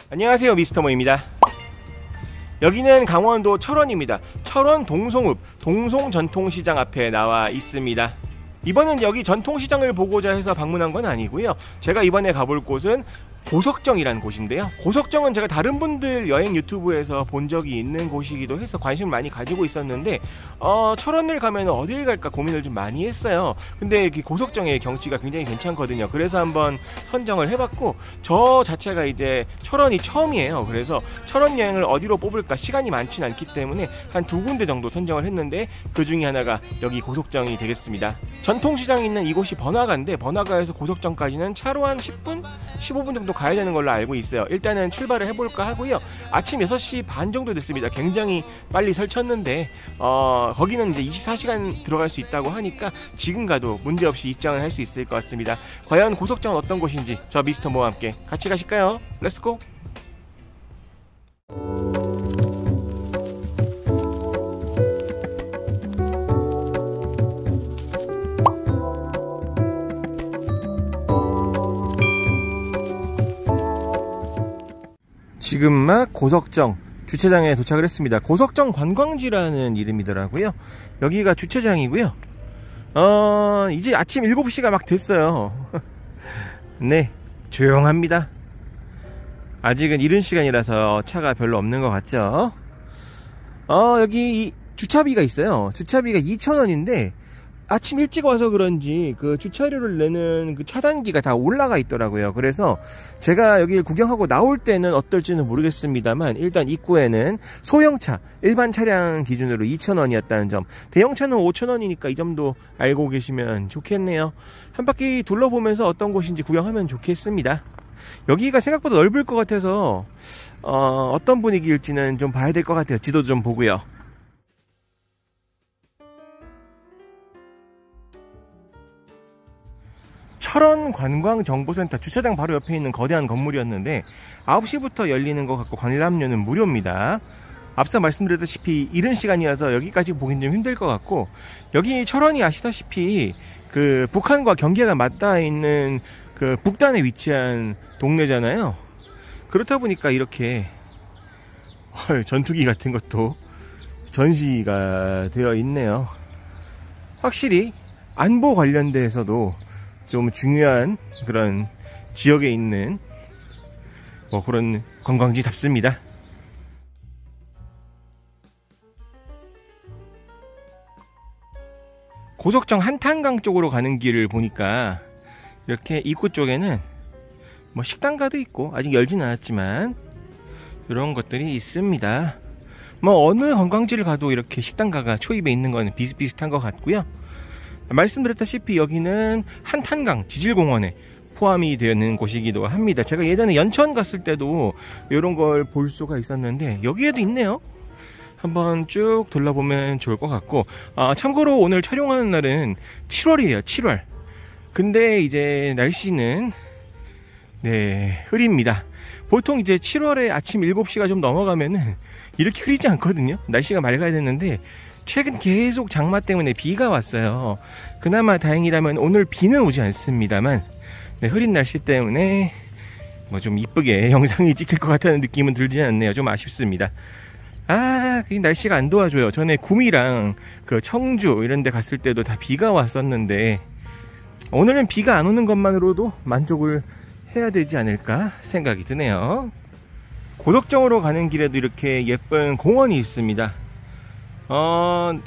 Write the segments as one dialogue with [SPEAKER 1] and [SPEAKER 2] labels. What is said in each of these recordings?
[SPEAKER 1] 안녕하세요, 미스터모입니다. 여기는 강원도 철원입니다. 철원 동송읍 동송전통시장 앞에 나와 있습니다. 이번엔 여기 전통시장을 보고자 해서 방문한 건 아니고요. 제가 이번에 가볼 곳은 고석정이라는 곳인데요. 고석정은 제가 다른 분들 여행 유튜브에서 본 적이 있는 곳이기도 해서 관심을 많이 가지고 있었는데 철원을 가면 어딜 갈까 고민을 좀 많이 했어요. 근데 여기 고석정의 경치가 굉장히 괜찮거든요. 그래서 한번 선정을 해봤고, 저 자체가 이제 철원이 처음이에요. 그래서 철원 여행을 어디로 뽑을까 시간이 많진 않기 때문에 한 2군데 정도 선정을 했는데, 그 중에 하나가 여기 고석정이 되겠습니다. 전통시장이 있는 이곳이 번화가인데, 번화가에서 고석정까지는 차로 한 10분? 15분 정도 가야 되는 걸로 알고 있어요. 일단은 출발을 해볼까 하고요. 아침 6시 반 정도 됐습니다. 굉장히 빨리 설쳤는데 거기는 이제 24시간 들어갈 수 있다고 하니까 지금 가도 문제없이 입장을 할 수 있을 것 같습니다. 과연 고석정은 어떤 곳인지 저 미스터 모와 함께 같이 가실까요? 렛츠고! 지금 막 고석정 주차장에 도착을 했습니다. 고석정 관광지라는 이름이더라고요. 여기가 주차장이고요. 이제 아침 7시가 막 됐어요. 네, 조용합니다. 아직은 이른 시간이라서 차가 별로 없는 것 같죠. 여기 주차비가 있어요. 주차비가 2,000원인데 아침 일찍 와서 그런지 그 주차료를 내는 그 차단기가 다 올라가 있더라고요. 그래서 제가 여기를 구경하고 나올 때는 어떨지는 모르겠습니다만, 일단 입구에는 소형차, 일반 차량 기준으로 2,000원이었다는 점, 대형차는 5,000원이니까 이 점도 알고 계시면 좋겠네요. 한 바퀴 둘러보면서 어떤 곳인지 구경하면 좋겠습니다. 여기가 생각보다 넓을 것 같아서 어떤 분위기일지는 좀 봐야 될 것 같아요. 지도도 좀 보고요. 철원 관광정보센터 주차장 바로 옆에 있는 거대한 건물이었는데 9시부터 열리는 것 같고 관람료는 무료입니다. 앞서 말씀드렸다시피 이른 시간이어서 여기까지 보긴 좀 힘들 것 같고, 여기 철원이 아시다시피 그 북한과 경계가 맞닿아 있는 그 북단에 위치한 동네잖아요. 그렇다 보니까 이렇게 전투기 같은 것도 전시가 되어 있네요. 확실히 안보 관련돼서도 좀 중요한 그런 지역에 있는 그런 관광지답습니다. 고석정 한탄강 쪽으로 가는 길을 보니까 이렇게 입구 쪽에는 식당가도 있고, 아직 열진 않았지만 이런 것들이 있습니다. 어느 관광지를 가도 이렇게 식당가가 초입에 있는 건 비슷비슷한 것 같고요. 말씀드렸다시피 여기는 한탄강 지질공원에 포함이 되는 곳이기도 합니다. 제가 예전에 연천 갔을 때도 이런 걸 볼 수가 있었는데 여기에도 있네요. 한번 쭉 둘러보면 좋을 것 같고, 참고로 오늘 촬영하는 날은 7월이에요. 7월. 근데 이제 날씨는 흐립니다. 보통 이제 7월에 아침 7시가 좀 넘어가면은 이렇게 흐리지 않거든요. 날씨가 맑아야 되는데 최근 계속 장마 때문에 비가 왔어요. 그나마 다행이라면 오늘 비는 오지 않습니다만, 흐린 날씨 때문에 좀 이쁘게 영상이 찍힐 것 같다는 느낌은 들지 않네요. 좀 아쉽습니다. 날씨가 안 도와줘요. 전에 구미랑 그 청주 이런 데 갔을 때도 다 비가 왔었는데 오늘은 비가 안 오는 것만으로도 만족을 해야 되지 않을까 생각이 드네요. 고석정으로 가는 길에도 이렇게 예쁜 공원이 있습니다.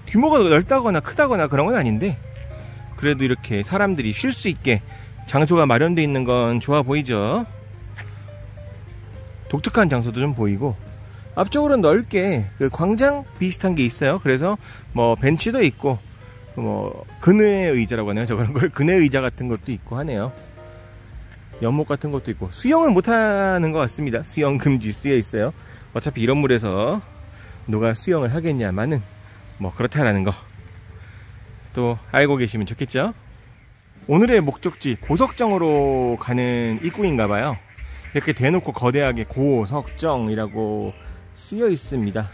[SPEAKER 1] 규모가 넓다거나 크다거나 그런 건 아닌데 그래도 이렇게 사람들이 쉴 수 있게 장소가 마련되어 있는 건 좋아 보이죠. 독특한 장소도 좀 보이고, 앞쪽으로는 넓게 그 광장 비슷한 게 있어요. 그래서 벤치도 있고 그네 의자라고 하나요? 저런 걸 그네 의자 같은 것도 있고 하네요. 연못 같은 것도 있고. 수영은 못하는 것 같습니다. 수영 금지 쓰여 있어요. 어차피 이런 물에서 누가 수영을 하겠냐마는 그렇다라는 거 또 알고 계시면 좋겠죠. 오늘의 목적지 고석정으로 가는 입구인가봐요. 이렇게 대놓고 거대하게 고석정이라고 쓰여 있습니다.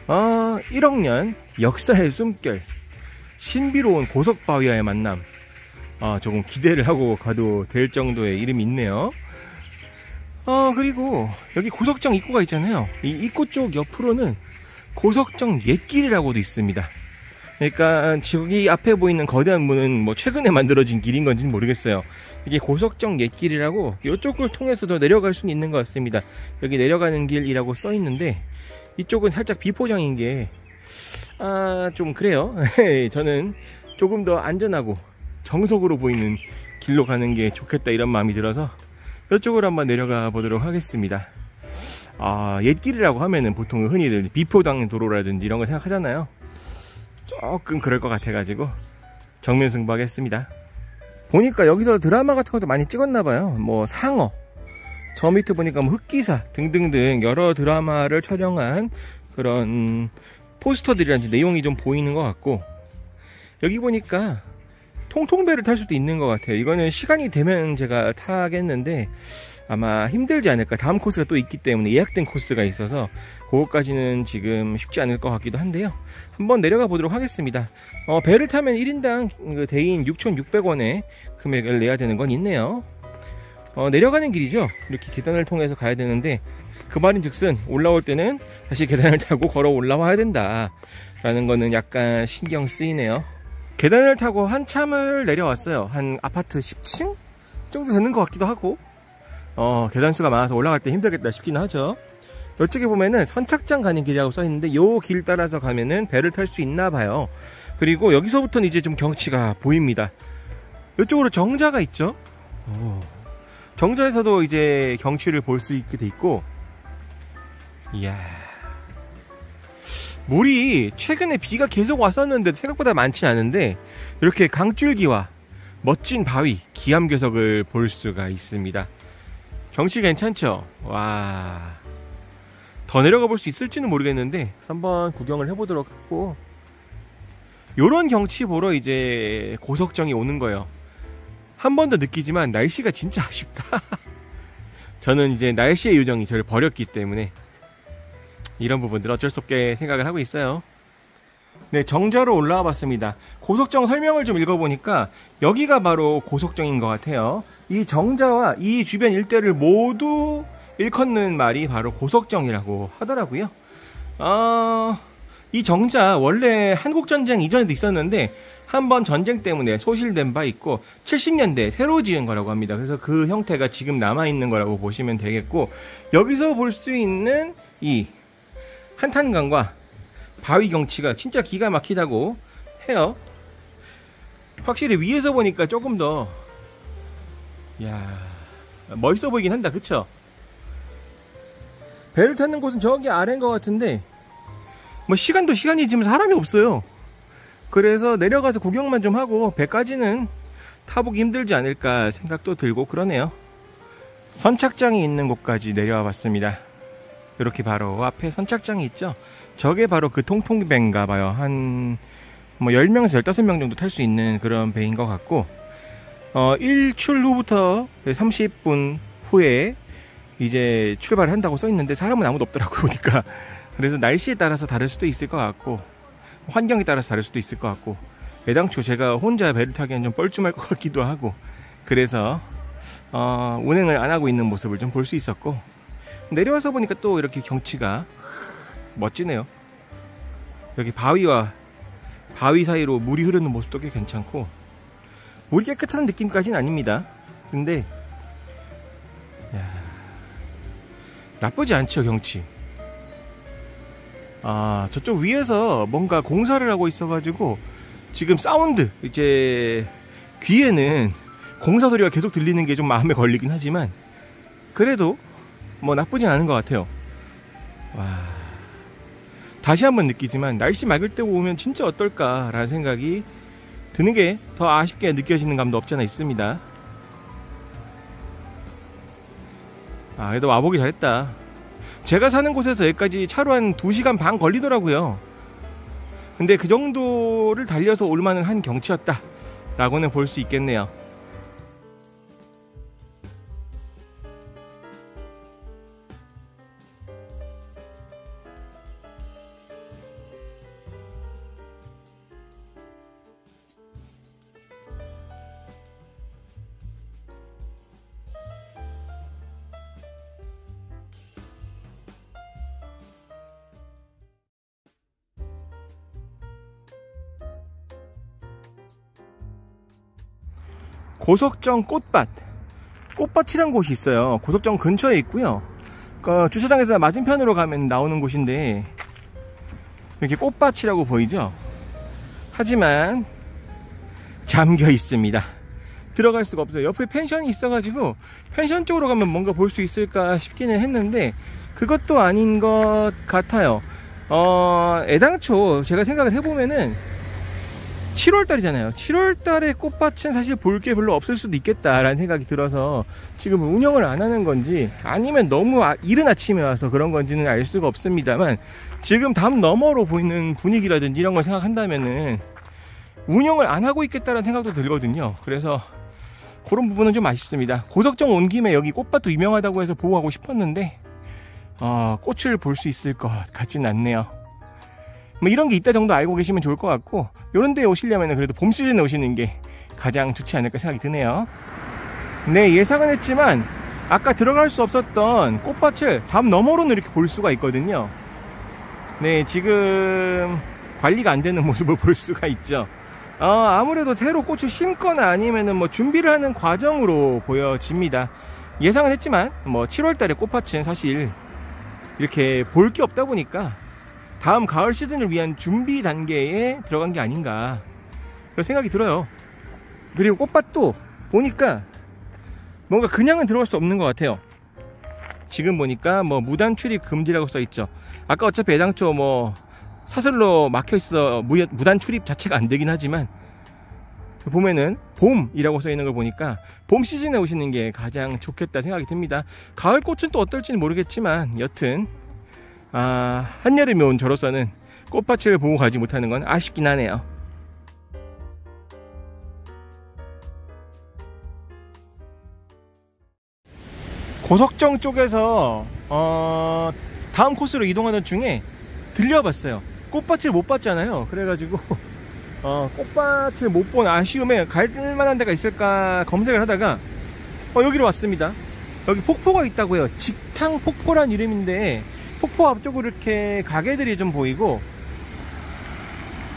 [SPEAKER 1] 1억 년 역사의 숨결, 신비로운 고석바위와의 만남. 조금 기대를 하고 가도 될 정도의 이름이 있네요. 그리고 여기 고석정 입구가 있잖아요. 이 입구 쪽 옆으로는 고석정 옛길이라고도 있습니다. 그러니까 저기 앞에 보이는 거대한 문은 뭐 최근에 만들어진 길인 건지는 모르겠어요. 이게 고석정 옛길이라고 이쪽을 통해서도 내려갈 수는 있는 것 같습니다. 여기 내려가는 길이라고 써 있는데 이쪽은 살짝 비포장인 게 좀 그래요. 저는 조금 더 안전하고 정석으로 보이는 길로 가는 게 좋겠다 이런 마음이 들어서 이쪽으로 한번 내려가 보도록 하겠습니다. 옛길이라고 하면은 보통 흔히들 비포장 도로라든지 이런 거 생각하잖아요. 조금 그럴 것 같아가지고 정면 승부하겠습니다. 보니까 여기서 드라마 같은 것도 많이 찍었나봐요. 뭐 상어, 저 밑에 보니까 뭐 흑기사 등등등 여러 드라마를 촬영한 그런 포스터들이란지 내용이 좀 보이는 것 같고, 여기 보니까 통통배를 탈 수도 있는 것 같아요. 이거는 시간이 되면 제가 타겠는데 아마 힘들지 않을까. 다음 코스가 또 있기 때문에 예약된 코스가 있어서 그거까지는 지금 쉽지 않을 것 같기도 한데요. 한번 내려가 보도록 하겠습니다. 배를 타면 1인당 대인 6,600원의 금액을 내야 되는 건 있네요. 내려가는 길이죠. 이렇게 계단을 통해서 가야 되는데 그 말인 즉슨 올라올 때는 다시 계단을 타고 걸어 올라와야 된다 라는 거는 약간 신경 쓰이네요. 계단을 타고 한참을 내려왔어요. 한 아파트 10층 정도 되는 것 같기도 하고, 계단수가 많아서 올라갈 때 힘들겠다 싶긴 하죠. 이쪽에 보면은 선착장 가는 길이라고 써있는데 요 길 따라서 가면은 배를 탈 수 있나 봐요. 그리고 여기서부터는 이제 좀 경치가 보입니다. 이쪽으로 정자가 있죠. 정자에서도 이제 경치를 볼 수 있게 돼 있고, 이야, 물이 최근에 비가 계속 왔었는데 생각보다 많진 않은데 이렇게 강줄기와 멋진 바위, 기암괴석을 볼 수가 있습니다. 경치 괜찮죠? 와, 더 내려가 볼 수 있을지는 모르겠는데 한번 구경을 해보도록 하고, 요런 경치 보러 이제 고석정이 오는 거예요. 한 번 더 느끼지만 날씨가 진짜 아쉽다. 저는 이제 날씨의 요정이 저를 버렸기 때문에 이런 부분들 어쩔 수 없게 생각을 하고 있어요. 네, 정자로 올라와 봤습니다. 고석정 설명을 좀 읽어보니까 여기가 바로 고석정인 것 같아요. 이 정자와 이 주변 일대를 모두 일컫는 말이 바로 고석정이라고 하더라고요. 이 정자 원래 한국전쟁 이전에도 있었는데 한번 전쟁 때문에 소실된 바 있고 70년대에 새로 지은 거라고 합니다. 그래서 그 형태가 지금 남아있는 거라고 보시면 되겠고, 여기서 볼 수 있는 이 한탄강과 바위 경치가 진짜 기가 막히다고 해요. 확실히 위에서 보니까 조금 더 멋있어 보이긴 한다. 그쵸? 배를 타는 곳은 저기 아래인 것 같은데 뭐 시간도 시간이지만 사람이 없어요. 그래서 내려가서 구경만 좀 하고 배까지는 타보기 힘들지 않을까 생각도 들고 그러네요. 선착장이 있는 곳까지 내려와 봤습니다. 이렇게 바로 앞에 선착장이 있죠. 저게 바로 그 통통배인가 봐요. 한 뭐 10명에서 15명 정도 탈 수 있는 그런 배인 것 같고, 일출 후부터 30분 후에 이제 출발을 한다고 써 있는데 사람은 아무도 없더라고요, 보니까. 그래서 날씨에 따라서 다를 수도 있을 것 같고, 환경에 따라서 다를 수도 있을 것 같고, 애당초 제가 혼자 배를 타기엔 좀 뻘쭘할 것 같기도 하고, 그래서 운행을 안 하고 있는 모습을 좀 볼 수 있었고, 내려와서 보니까 또 이렇게 경치가 멋지네요. 여기 바위와 바위 사이로 물이 흐르는 모습도 꽤 괜찮고, 물이 깨끗한 느낌까지는 아닙니다. 근데 나쁘지 않죠, 경치. 저쪽 위에서 뭔가 공사를 하고 있어가지고 지금 사운드, 이제 귀에는 공사 소리가 계속 들리는 게 좀 마음에 걸리긴 하지만 그래도 뭐 나쁘진 않은 것 같아요. 와, 다시 한번 느끼지만 날씨 맑을 때 오면 진짜 어떨까 라는 생각이 드는 게 더 아쉽게 느껴지는 감도 없지 않아 있습니다. 그래도 와보기 잘했다. 제가 사는 곳에서 여기까지 차로 한 2시간 반 걸리더라고요. 근데 그 정도를 달려서 올만한 한 경치였다 라고는 볼 수 있겠네요. 고석정 꽃밭이란 곳이 있어요. 고석정 근처에 있고요. 주차장에서 맞은편으로 가면 나오는 곳인데 이렇게 꽃밭이라고 보이죠? 하지만 잠겨 있습니다. 들어갈 수가 없어요. 옆에 펜션이 있어가지고 펜션 쪽으로 가면 뭔가 볼 수 있을까 싶기는 했는데 그것도 아닌 것 같아요. 애당초 제가 생각을 해보면은 7월달이잖아요. 7월달에 꽃밭은 사실 볼 게 별로 없을 수도 있겠다라는 생각이 들어서 지금 운영을 안 하는 건지 아니면 너무 이른 아침에 와서 그런 건지는 알 수가 없습니다만 지금 담 너머로 보이는 분위기라든지 이런 걸 생각한다면은 운영을 안 하고 있겠다라는 생각도 들거든요. 그래서 그런 부분은 좀 아쉽습니다. 고석정 온 김에 여기 꽃밭도 유명하다고 해서 보고 가고 싶었는데 꽃을 볼 수 있을 것 같지는 않네요. 뭐 이런 게 있다 정도 알고 계시면 좋을 것 같고 이런 데 오시려면 그래도 봄 시즌에 오시는 게 가장 좋지 않을까 생각이 드네요. 네, 예상은 했지만 아까 들어갈 수 없었던 꽃밭을 담 너머로는 이렇게 볼 수가 있거든요. 네, 지금 관리가 안 되는 모습을 볼 수가 있죠. 아무래도 새로 꽃을 심거나 아니면은 뭐 준비를 하는 과정으로 보여집니다. 예상은 했지만 뭐 7월달에 꽃밭은 사실 이렇게 볼 게 없다 보니까 다음 가을 시즌을 위한 준비 단계에 들어간 게 아닌가 그런 생각이 들어요. 그리고 꽃밭도 보니까 뭔가 그냥은 들어갈 수 없는 것 같아요. 지금 보니까 뭐 무단 출입 금지라고 써 있죠. 아까 어차피 애당초 뭐 사슬로 막혀 있어 무단 출입 자체가 안 되긴 하지만 보면은 봄이라고 써 있는 걸 보니까 봄 시즌에 오시는 게 가장 좋겠다 생각이 듭니다. 가을 꽃은 또 어떨지는 모르겠지만 여튼 한여름에 온 저로서는 꽃밭을 보고 가지 못하는 건 아쉽긴 하네요. 고석정 쪽에서 다음 코스로 이동하는 중에 들려봤어요. 꽃밭을 못 봤잖아요. 그래가지고 꽃밭을 못 본 아쉬움에 갈 만한 데가 있을까 검색을 하다가 여기로 왔습니다. 여기 폭포가 있다고요. 직탕 폭포란 이름인데 폭포 앞쪽으로 이렇게 가게들이 좀 보이고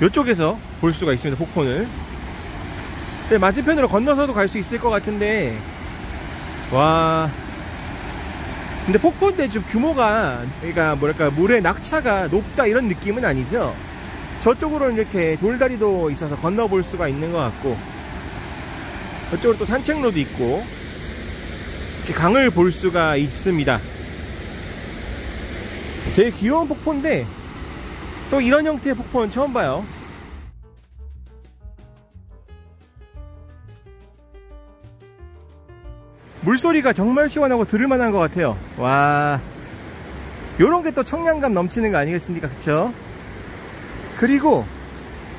[SPEAKER 1] 이쪽에서 볼 수가 있습니다. 폭포를. 네, 맞은편으로 건너서도 갈 수 있을 것 같은데 와, 근데 폭포인데 좀 규모가 그러니까 뭐랄까 물의 낙차가 높다 이런 느낌은 아니죠. 저쪽으로는 이렇게 돌다리도 있어서 건너볼 수가 있는 것 같고 저쪽으로 또 산책로도 있고 이렇게 강을 볼 수가 있습니다. 되게 귀여운 폭포인데 또 이런 형태의 폭포는 처음 봐요. 물소리가 정말 시원하고 들을만한 것 같아요. 와, 요런 게 또 청량감 넘치는 거 아니겠습니까? 그쵸? 그리고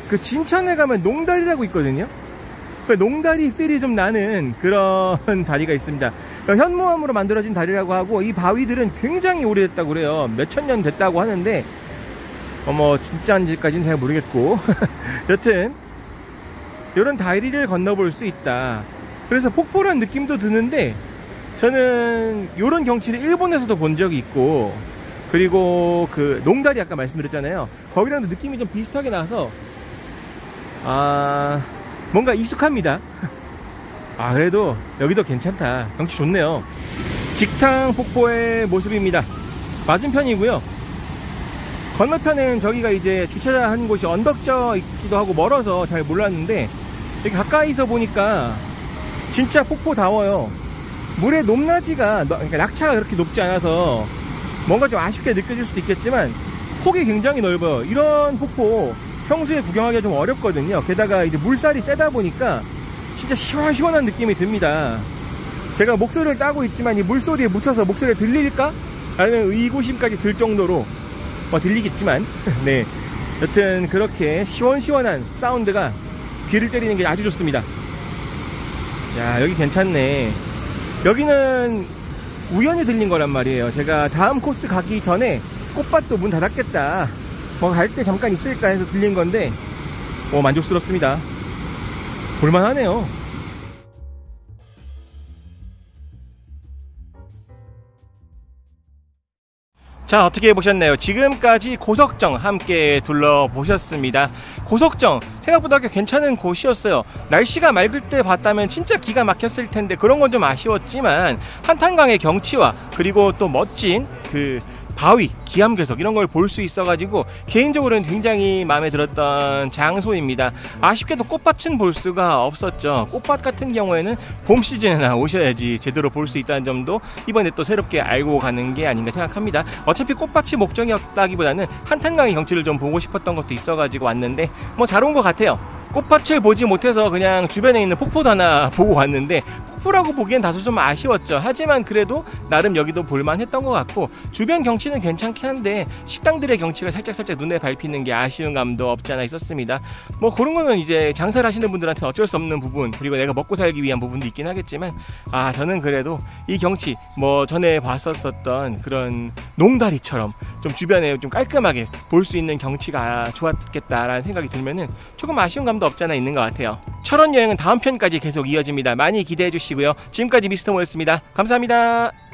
[SPEAKER 1] 그 진천에 가면 농다리라고 있거든요. 그 농다리 필이 좀 나는 그런 다리가 있습니다. 그러니까 현무암으로 만들어진 다리라고 하고 이 바위들은 굉장히 오래됐다고 그래요. 몇천 년 됐다고 하는데 뭐 진짜인지까지는 잘 모르겠고 여튼 이런 다리를 건너볼 수 있다. 그래서 폭포란 느낌도 드는데 저는 이런 경치를 일본에서도 본 적이 있고 그리고 그 농다리 아까 말씀드렸잖아요. 거기랑도 느낌이 좀 비슷하게 나서 뭔가 익숙합니다. 그래도 여기도 괜찮다. 경치 좋네요. 직탕 폭포의 모습입니다. 맞은편이고요. 건너편은 저기가 이제 주차한 곳이 언덕져 있기도 하고 멀어서 잘 몰랐는데 여기 가까이서 보니까 진짜 폭포다워요. 물의 높낮이가 그러니까 낙차가 그렇게 높지 않아서 뭔가 좀 아쉽게 느껴질 수도 있겠지만 폭이 굉장히 넓어요. 이런 폭포 평소에 구경하기가 좀 어렵거든요. 게다가 이제 물살이 세다 보니까 진짜 시원시원한 느낌이 듭니다. 제가 목소리를 따고 있지만 이 물소리에 묻혀서 목소리가 들릴까? 라는 의구심까지 들 정도로 들리겠지만 네, 여튼 그렇게 시원시원한 사운드가 귀를 때리는 게 아주 좋습니다. 야, 여기 괜찮네. 여기는 우연히 들린 거란 말이에요. 제가 다음 코스 가기 전에 꽃밭도 문 닫았겠다, 뭐 갈 때 잠깐 있을까 해서 들린 건데 만족스럽습니다. 볼만하네요. 자, 어떻게 보셨나요? 지금까지 고석정 함께 둘러보셨습니다. 고석정 생각보다 괜찮은 곳이었어요. 날씨가 맑을 때 봤다면 진짜 기가 막혔을 텐데 그런 건 좀 아쉬웠지만 한탄강의 경치와 그리고 또 멋진 그 바위, 기암괴석 이런 걸 볼 수 있어가지고 개인적으로는 굉장히 마음에 들었던 장소입니다. 아쉽게도 꽃밭은 볼 수가 없었죠. 꽃밭 같은 경우에는 봄 시즌에나 오셔야지 제대로 볼 수 있다는 점도 이번에 또 새롭게 알고 가는 게 아닌가 생각합니다. 어차피 꽃밭이 목적이었다기보다는 한탄강의 경치를 좀 보고 싶었던 것도 있어가지고 왔는데 뭐 잘 온 것 같아요. 꽃밭을 보지 못해서 그냥 주변에 있는 폭포도 하나 보고 왔는데 폭포라고 보기엔 다소 좀 아쉬웠죠. 하지만 그래도 나름 여기도 볼만했던 것 같고 주변 경치는 괜찮긴 한데 식당들의 경치가 살짝 눈에 밟히는 게 아쉬운 감도 없지 않아 있었습니다. 뭐 그런 거는 이제 장사를 하시는 분들한테는 어쩔 수 없는 부분, 그리고 내가 먹고 살기 위한 부분도 있긴 하겠지만 저는 그래도 이 경치 뭐 전에 봤었던 그런 농다리처럼 좀 주변에 좀 깔끔하게 볼 수 있는 경치가 좋았겠다라는 생각이 들면은 조금 아쉬운 감도 없지 않아 있는 것 같아요. 철원 여행은 다음 편까지 계속 이어집니다. 많이 기대해 주시고요. 지금까지 미스터모였습니다. 감사합니다.